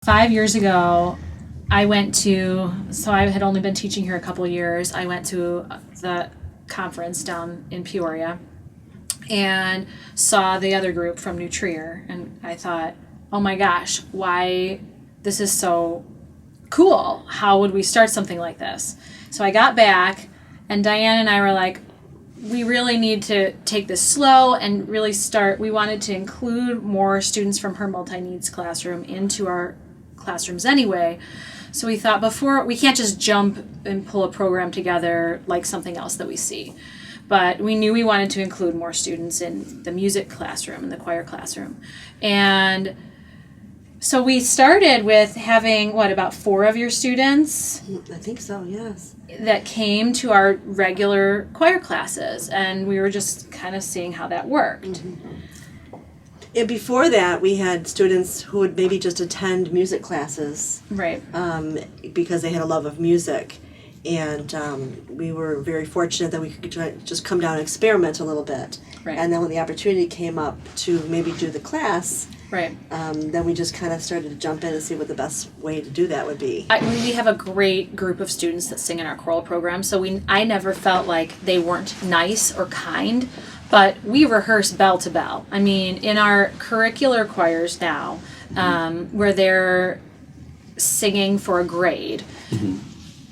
5 years ago, I went to, so I had only been teaching here a couple of years. I went to the conference down in Peoria and saw the other group from New Trier, and I thought, oh my gosh, why, this is so cool. How would we start something like this? So I got back, and Diane and I were like, we really need to take this slow and really start. We wanted to include more students from her multi-needs classroom into our classrooms anyway. So we thought we can't just jump and pull a program together like something else that we see. But we knew we wanted to include more students in the music classroom and the choir classroom. And so we started with having, about 4 of your students? I think so, yes. That came to our regular choir classes, and we were just kind of seeing how that worked. Mm-hmm. And before that, we had students who would maybe just attend music classes. Right. Because they had a love of music. And we were very fortunate that we could just come down and experiment a little bit. Right. And then when the opportunity came up to maybe do the class, right. Then we just kind of started to jump in and see what the best way to do that would be. We have a great group of students that sing in our choral program, so I never felt like they weren't nice or kind, but we rehearse bell to bell. I mean, in our curricular choirs now, where they're singing for a grade,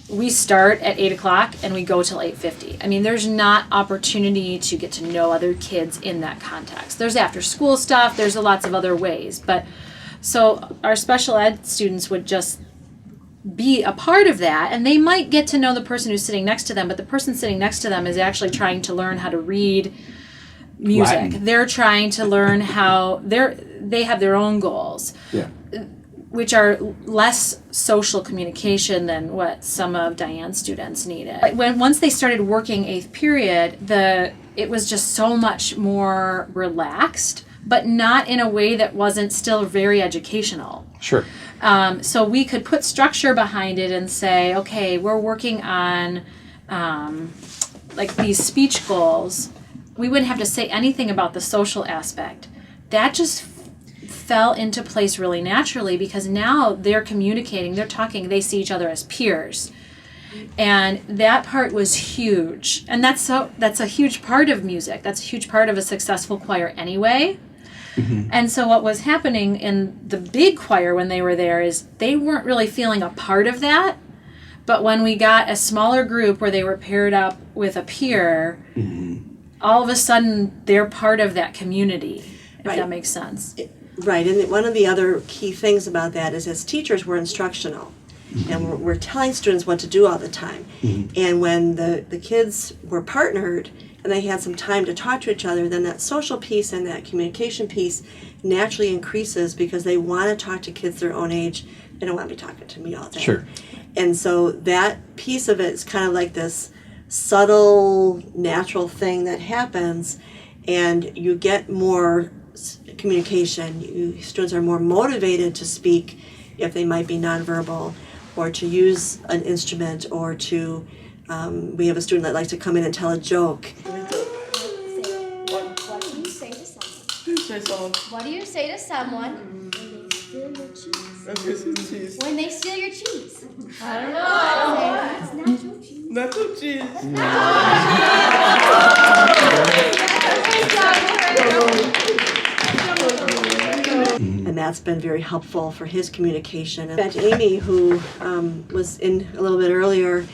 we start at 8 o'clock and we go till 8:50. I mean, there's not opportunity to get to know other kids in that context. There's after school stuff, there's lots of other ways. But so our special ed students would just be a part of that, and they might get to know the person who's sitting next to them, but the person sitting next to them is actually trying to learn how to read music. Latin. They're trying to learn how they have their own goals. Yeah. Which are less social communication than what some of Diane's students needed. Once they started working 8th period, it was just so much more relaxed, but not in a way that wasn't still very educational. Sure. So we could put structure behind it and say, okay, we're working on these speech goals. We wouldn't have to say anything about the social aspect. That just fell into place really naturally because now they're communicating, they're talking, they see each other as peers. And that part was huge. And that's a huge part of music. That's a huge part of a successful choir anyway. Mm-hmm. And so what was happening in the big choir when they were there is they weren't really feeling a part of that. But when we got a smaller group where they were paired up with a peer, all of a sudden they're part of that community, if that makes sense. Right, and one of the other key things about that is as teachers, we're instructional. And we're telling students what to do all the time. And when the kids were partnered and they had some time to talk to each other, then that social piece and that communication piece naturally increases because they want to talk to kids their own age. They don't want to be talking to me all day. Sure. And so that piece of it is kind of like this subtle, natural thing that happens, and you get more communication. Students are more motivated to speak if they might be nonverbal, or to use an instrument, or to, we have a student that likes to come in and tell a joke. What do you say to someone? What do you say to someone when they steal your cheese? I don't know. It's natural cheese. Natural cheese. And that's been very helpful for his communication. In fact, Amy, who was in a little bit earlier,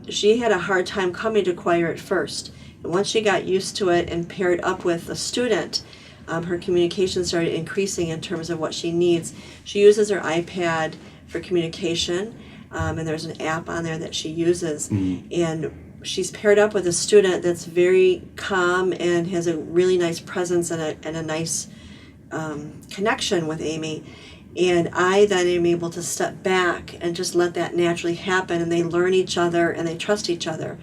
she had a hard time coming to choir at first. And once she got used to it and paired up with a student, her communication started increasing in terms of what she needs. She uses her iPad for communication, and there's an app on there that she uses. And she's paired up with a student that's very calm and has a really nice presence and a nice connection with Amy. And I then am able to step back and just let that naturally happen, and they learn each other and they trust each other.